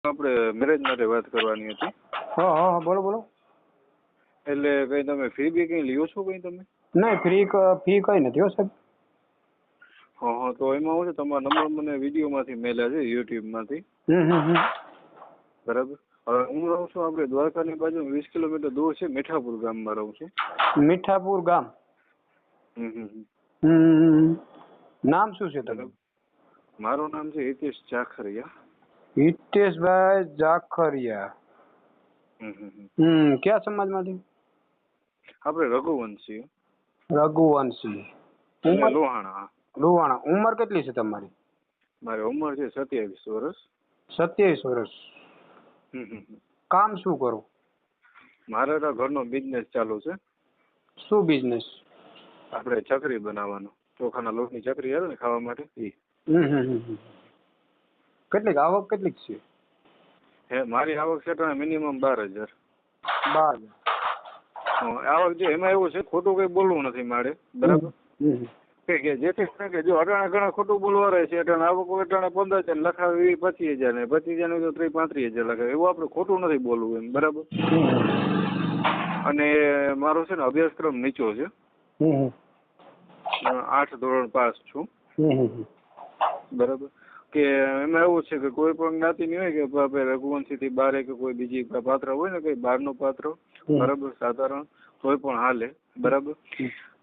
આપણે મેરેજ માટે વાત કરવાની હતી. હા હા બોલો બોલો. એટલે કઈ તમે ફી બી કઈ લ્યો છો કઈ તમે? નહીં ફી કઈ નથી હો સાહેબ. હા હા, તો એમાં શું છે, તમારા નંબર મને વિડીયોમાંથી મળ્યા છે, યુટ્યુબમાંથી. બરાબર. હવે હું રહું છું આપણે દ્વારકાની બાજુ 20 કિલોમીટર દૂર છે, મીઠાપુર ગામમાં રહું છું. મીઠાપુર ગામ. નામ શું છે તમારું? મારું નામ છે હિતેશ જાખરિયા. હિતેશભાઈ જાખરિયા. કયા સમાજમાંથી? આપણે રઘુવંશી. રઘુવંશી. લોહાણા. લોહાણા. ઉંમર કેટલી છે તમારી? મારી ઉંમર છે 27 વર્ષ. 27 વર્ષ. કામ શું કરો? મારે તો ઘરનો બિઝનેસ ચાલુ છે. શું બિઝનેસ? આપણે ચકરી બનાવવાનો, ચોખાના લોટની ચકરી આવે ને ખાવા માટે એ. કેટલીક આવક કેટલીક છે? મારી આવક છે મિનિમમ 12,000. 12,000 આવક છે. એમાં એવું છે, ખોટું કઈ બોલવું નથી મારે, બરાબર? કે જેથી કે જો અટાણા ઘણા ખોટું બોલવા રહે છે, અટાણા આવક અટાણા 15,000 લખાવે 25,000 ને 25,000 તો 35,000 લખાવે, એવું આપણે ખોટું નથી બોલવું એમ, બરાબર? અને મારો છે ને અભ્યાસક્રમ નીચો છે. 8 ધોરણ પાસ છું. બરાબર. કે એમાં એવું છે કે કોઈ પણ જ્ઞાતિની હોય કે આપણે રઘુવંશી થી બારે કે કોઈ બીજી પાત્ર હોય ને, કઈ બહારનો પાત્ર, બરાબર, સાધારણ કોઈ પણ હાલે, બરાબર.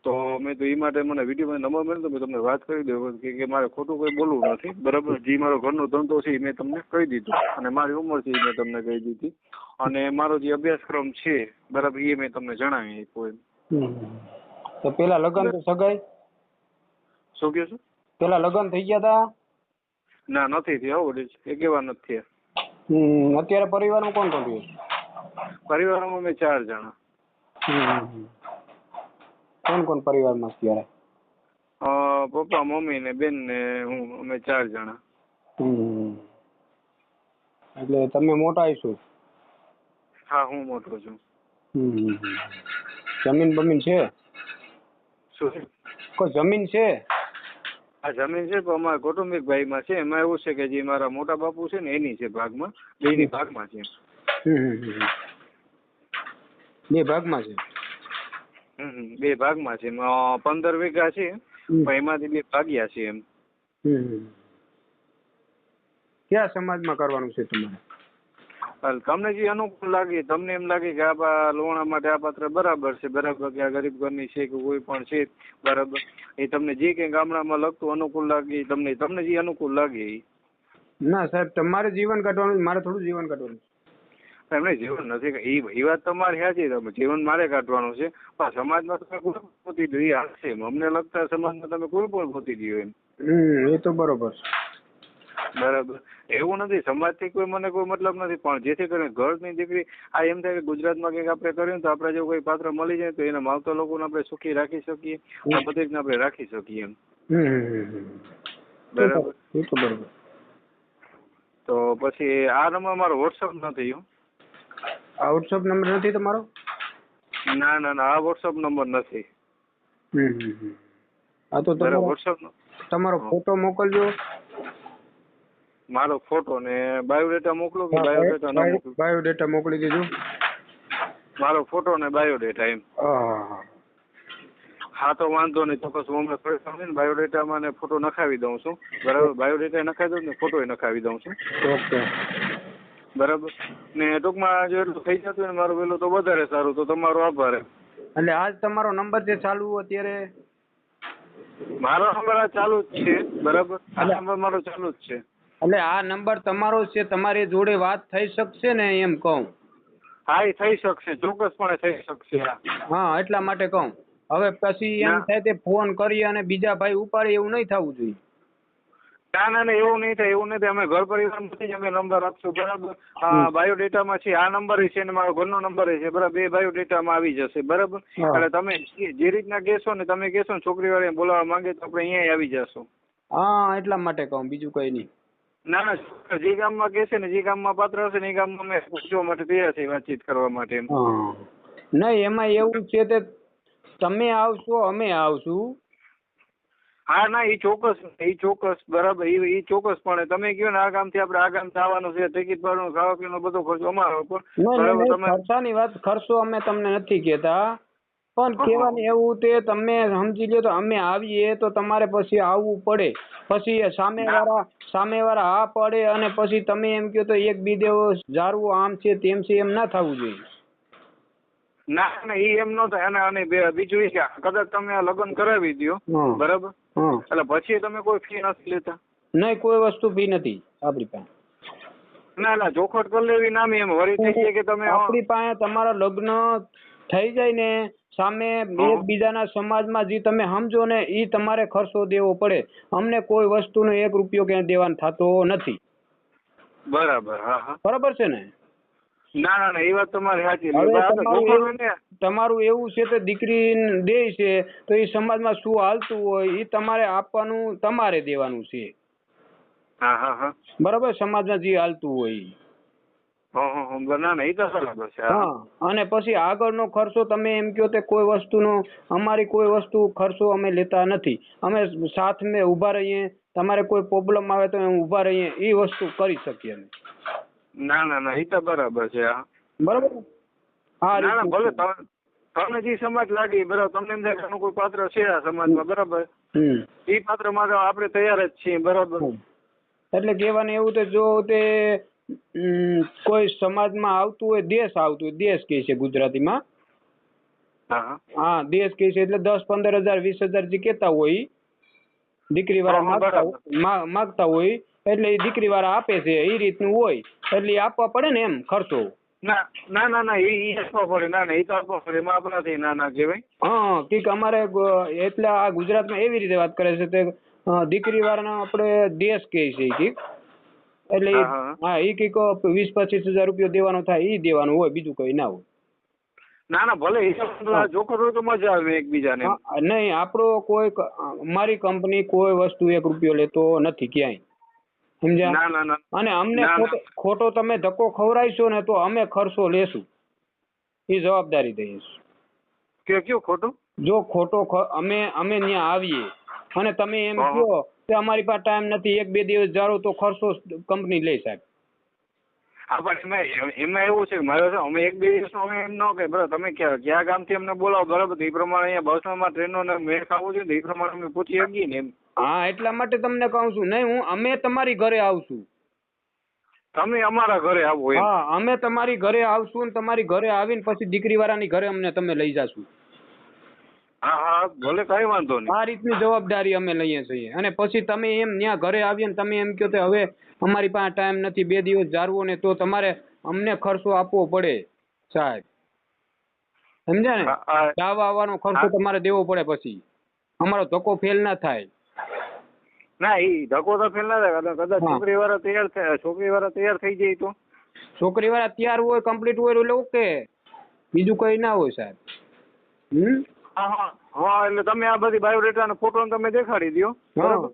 તો મેં તો એ માટે મને વિડીયો નંબર મળ્યો તો મેં તમને વાત કરી દઉં કે મારે ખોટું કોઈ બોલવું નથી, બરાબર. જે મારો ઘરનો ધંધો છે એ મેં તમને કહી દીધું, અને મારી ઉંમર છે એ મેં તમને કહી દીધી, અને મારો જે અભ્યાસક્રમ છે, બરાબર, એ મેં તમને જણાવી આપ્યો. તો પેલા લગ્ન તો સગાઈ? શું કહો છો? પેલા લગ્ન થઈ ગયા હતા? ના, નથી થયા. વડીલ એક વાર નથી થયા. અત્યારે પરિવારમાં કોણ કોણ રહ્યું? પરિવારમાં અમે 4 જણા. કોણ કોણ પરિવારમાં અત્યારે? પપ્પા, મમ્મી ને બેન ને હું, અમે 4 જણા. એટલે તમે મોટા છો? હા, હું મોટો છું. જમીન બમીન છે? શું? કોઈ જમીન છે? આ જમીન છે પણ અમારા કૌટુંબિક ભાઈમાં છે. એમાં એવું છે કે જે મારા મોટા બાપુ છે ને એની છે ભાગમાં, બેની ભાગમાં છે. 2 ભાગમાં છે? 2 ભાગમાં છે. 15 વીઘા છે, પણ એમાંથી 2 ભાગ્યા છે એમ. કયા સમાજમાં કરવાનું છે તમારે? તમને જે અનુકૂળ લાગે, તમને એમ લાગે કે આ લોણા માટે આ પાત્ર બરાબર છે, બરાબર, કે આ ગરીબ ઘરની છે કે કોઈ પણ છે, બરાબર, એ તમને જે કઈ ગામડામાં લગતું અનુકૂળ લાગે, તમને જે અનુકૂળ લાગે એ. ના સાહેબ, તમારે જીવન કાઢવાનું, મારે થોડું જીવન કાઢવાનું? એમને જીવન નથી, એ વાત તમારી સાચી, તમે જીવન મારે કાઢવાનું છે, પણ સમાજમાં તમે કોઈ ગોતી દો એ હાલશે. અમને લગતા સમાજમાં તમે કોઈ પણ ગોતી દો એમ. એ તો બરોબર. બરાબર. એવું નથી, સમાજથી કોઈ મને કોઈ મતલબ નથી, પણ જેથી કરીને ઘરની દીકરી આ એમ થાય કે ગુજરાતમાં કંઈક આપણે કર્યું તો આપણે જો કોઈ પાત્ર મળી જાય તો એના માવતર લોકોને આપણે સુખી રાખી શકીએ, બધી રીતના આપણે રાખી શકીએ એમ. બરાબર. એ તો બરોબર. તો પછી આ નંબર મારો વોટ્સઅપ નથી. આ વોટ્સઅપ નંબર નથી તમારો? ના ના ના, આ વોટ્સઅપ નંબર નથી. આ તો વોટ્સઅપ તમારો ફોટો મોકલજો. મારો ફોટો ને બાયોડેટા મોકલો કે બાયોડેટા ન મોકલો? બાયોડેટા મોકલી દેજો. મારો ફોટો ને બાયોડેટા એમ? હા, તો વાંધો નહીં, ચોક્કસ હું હમણાં થોડી સમજીને બાયોડેટામાં ને ફોટો નખાવી દઉં છું, બરાબર. બાયોડેટા નખાવી દઉં ને ફોટો નખાવી દઉં છું. ઓકે, બરાબર. ને ટૂંકમાં જો એટલું થઈ જતું ને મારું પેલું તો વધારે સારું. તો તમારો આભાર. એટલે આજ તમારો નંબર છે ચાલુ અત્યારે? મારો નંબર આ ચાલુ જ છે, બરાબર. આ નંબર મારો ચાલુ જ છે. એટલે આ નંબર તમારો છે, તમારી જોડે વાત થઈ શકશે ને એમ કહું? હા, એ થઈ શકશે, ચોક્કસપણે થઈ શકશે. હા, એટલા માટે કહું. હવે પછી એમ થાય તે ફોન કરી અને બીજા ભાઈ ઉપાડે એવું નહીં થવું જોઈએ. ના ના ના, એવું નહીં થાય, એવું નથી. અમે ઘર પરિવારમાંથી જ અમે નંબર આપશું, બરાબર. બાયોડેટામાં છે આ નંબર છે ને મારો ઘરનો નંબર છે, બરાબર. 2 બાયોડેટામાં આવી જશે, બરાબર. એટલે તમે જે રીતના કહેશો ને, તમે કહેશો ને છોકરીવાળા બોલાવવા માંગે તો આપણે અહીંયા આવી જશું. હા, એટલા માટે કહું, બીજું કઈ નહીં. ના ના, જે ગામમાં કહેશે ને, જે ગામમાં પાત્ર હશે ને એ ગામમાં અમે પૂછવા માટે તૈયાર છીએ, વાતચીત કરવા માટે. નહીં, એમાં એવું છે કે તમે આવશો, અમે આવશું. હા ના એ ચોક્કસ બરાબર એ ચોક્કસપણે તમે કહો ને આ ગામથી આપણે આ ગામ જવાનું છે, ટિકિટ ભાડું ખાવા પીવાનો બધો ખર્ચો અમારો બરાબર. તમે ખર્ચાની વાત ખર્ચો અમે તમને નથી કહેતા, પણ કહેવાનું એવું તે તમે સમજી લો તો અમે આવીએ તો તમારે પછી આવવું પડે, પછી સામેવાળા હા પડે અને પછી તમે એમ કહો તો એક બીજો જારવું આમ છે તેમ છે, એમ ના થવું જોઈએ. ના ના એ એમ ન થાય. અને બીજું એ કે કદાચ તમે આ લગ્ન કરાવી દો બરાબર, એટલે પછી તમે કોઈ ફી નથી લેતા? નહીં, કોઈ વસ્તુ ફી નથી આપણી પાસે. ના ચોખવટ કરી લેવી નામ એમ વળી થઈ જાય કે તમે આપણી પાસે તમારા લગ્ન થઈ જાય ને સામે એકબીજાના સમાજમાં જે તમે સમજો ને એ તમારે ખર્ચો દેવો પડે. અમને કોઈ વસ્તુનો 1 રૂપિયો ક્યાંય દેવાનો થતો નથી. બરાબર. હા બરાબર છે ને? ના એ વાત તમારી સાચી. તમારું એવું છે તો દીકરી દે છે તો એ સમાજમાં શું હાલતું હોય એ તમારે આપવાનું, તમારે દેવાનું છે. હા બરાબર, સમાજમાં જે હાલતું હોય. ના એ તો બરાબર છે. અને પછી આગળનો ખર્ચો તમે એમ કહો તે કોઈ વસ્તુનો, અમારી કોઈ વસ્તુ ખર્ચો અમે લેતા નથી. અમે સાથ મેં ઊભા રહીએ, તમારે કોઈ પ્રોબ્લેમ આવે તો અમે ઊભા રહીએ, એ વસ્તુ કરી શકીએ અમે. ના એ તો બરાબર છે. બરાબર. હા ના ભલે તમને જે સમાજ લાગે બરાબર, તમને એમ થાય કોઈ પાત્ર છે આ સમાજમાં બરાબર, એ પાત્ર માટે આપણે તૈયાર જ છીએ બરાબર. એટલે કહેવાનું એવું તો જો તે કોઈ સમાજમાં આવતું હોય, દેશ કહે છે ગુજરાતીમાં. હા દેશ કહે છે એટલે 10-15 હજાર 20 હજાર જે કહેતા હોય દીકરી વાળા માગતા હોય એટલે એ દીકરી વાળા આપે છે, એ રીતનું હોય એટલે આપવા પડે ને એમ ખર્ચો. ના એ આપવા પડે. ના એ તો આપવા પડે, એમાં આપણાથી ના કહેવાય. હા કઈક અમારે એટલે આ ગુજરાતમાં એવી રીતે વાત કરે છે તે દીકરી વાળાનો આપણે દેશ કહે છે કઈક, એટલે હા એ કઈક 20-25 હજાર રૂપિયા દેવાનો થાય, એ દેવાનું હોય, બીજું કઈ ના હોય. ના ભલે જોખર હોય તો મજા આવે એકબીજાને. નહીં, આપણો કોઈ મારી કંપની કોઈ વસ્તુ 1 રૂપિયો લેતો નથી ક્યાંય, સમજ્યા? અને અમને ખોટો તમે ધક્કો ખવડાવશો ને તો અમે ખર્ચો લેશું, એ જવાબદારી દઈશું. કયો ખોટું? જો ખોટો અમે ત્યાં આવીએ અને તમે એમ કહો કે અમારી પાસે ટાઈમ નથી, 1-2 દિવસ જાળો તો ખર્ચો કંપની લે સાહેબ. એમાં એવું છે કે મારે અમે 1-2 દિવસ અમે એમ ન કહે બરાબર, તમે ક્યાં ગામથી અમને બોલાવો બરાબર, એ પ્રમાણે અહીંયા બસમાં ટ્રેનો મેળ ખાવો જોઈએ, એ પ્રમાણે અમે પૂછી શકીએ ને એમ. હા એટલા માટે તમને કહું છું. નહીં, અમે તમારી ઘરે આવશું, તમે અમારા ઘરે આવો. હા અમે તમારી ઘરે આવશું ને તમારી ઘરે આવીને પછી દીકરી વાળાની ઘરે અમને તમે લઈ જાશું. હા ભલે કઈ વાંધો નહીં. આ રીતની જવાબદારી અમે લઈએ છીએ. અને પછી તમે એમ ત્યાં ઘરે આવીએ ને તમે એમ કહો કે હવે અમારી પાસે ટાઈમ નથી, 2 દિવસ જાળવો ને, તો તમારે અમને ખર્ચો આપવો પડે સાહેબ, સમજ્યા ને? જવા આવવાનો ખર્ચો તમારે દેવો પડે, પછી અમારો ધક્કો ફેલ ના થાય. ના એ ધક્કો તો ફેલ ના થાય. કદાચ છોકરી વાળા તૈયાર થઈ જાય તો છોકરી વાળા તૈયાર હોય, કમ્પ્લીટ હોય એટલે ઓકે, બીજું કઈ ના હોય સાહેબ. હા એટલે તમે આ બધી બાયોડેટા અને ફોટો તમે દેખાડી દો બરાબર.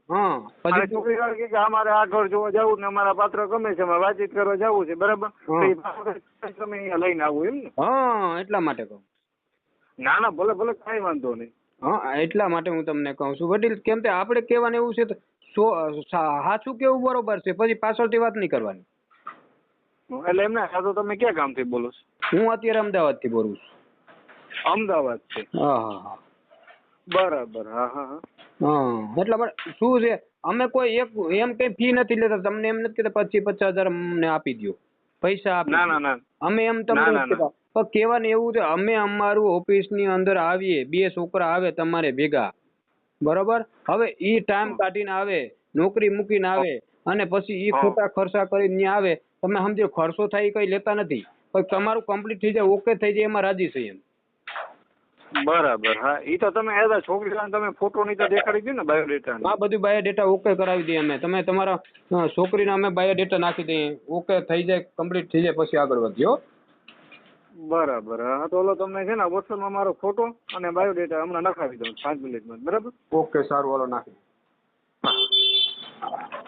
પછી છોકરી વાળા કે અમારે આ ઘર જોવા જવું ને અમારા પાત્ર ગમે છે, અમારે વાતચીત કરવા જવું છે બરાબર, તમે અહીંયા લઈને આવો એમ ને? એટલા માટે કહું. ના ભલે કઈ વાંધો નહીં. એટલા માટે હું તમને કહું છું વડીલ, કેમ કે આપણે કહેવાનું એવું છે તો સાચું કેવું બરોબર છે, પછી પાછળથી વાત નહીં કરવાની. એટલે એમ ના તો તમે ક્યાં ગામથી બોલો છો? હું અત્યારે અમદાવાદથી બોલું છું. અમદાવાદ છે? હા બરાબર. હા એટલા માટે શું છે, અમે કોઈ એમ કઈ ફી નથી લેતા, તમને એમ નથી કહેતા 25-50 હજાર અમને આપી દો, પૈસા આપી. ના અમે એમ તમને કહેવાનું એવું છે, અમે અમારું ઓફિસની અંદર આવીએ, 2 છોકરા આવે તમારે ભેગા બરોબર, હવે ઈ ટાઈમ કાઢીને આવે, નોકરી મૂકીને આવે અને પછી ઈ ખોટા ખર્ચા કરીને ત્યાં આવે, તમે સમજો ખર્ચો થાય એ કઈ લેતા નથી, પણ તમારું કમ્પ્લીટ થઈ જાય, ઓકે થઈ જાય, એમાં રાજી છે એમ. બરાબર. હા એ તો તમે છોકરી તમે ફોટો ની તો દેખાડી દો ને બાયોડેટા. હા બધું બાયોડેટા ઓકે કરાવી દઈએ અમે. તમે તમારા છોકરીને અમે બાયોડેટા નાખી દઈએ, ઓકે થઈ જાય, કમ્પ્લીટ થઈ જાય, પછી આગળ વધ્યો. બરાબર. હા તો ઓલો તમને છે ને વોટ્સઅપમાં મારો ફોટો અને બાયોડેટા હમણાં નખાવી દઉં 5 મિનિટમાં. બરાબર. ઓકે સારું, હાલો નાખી. હા.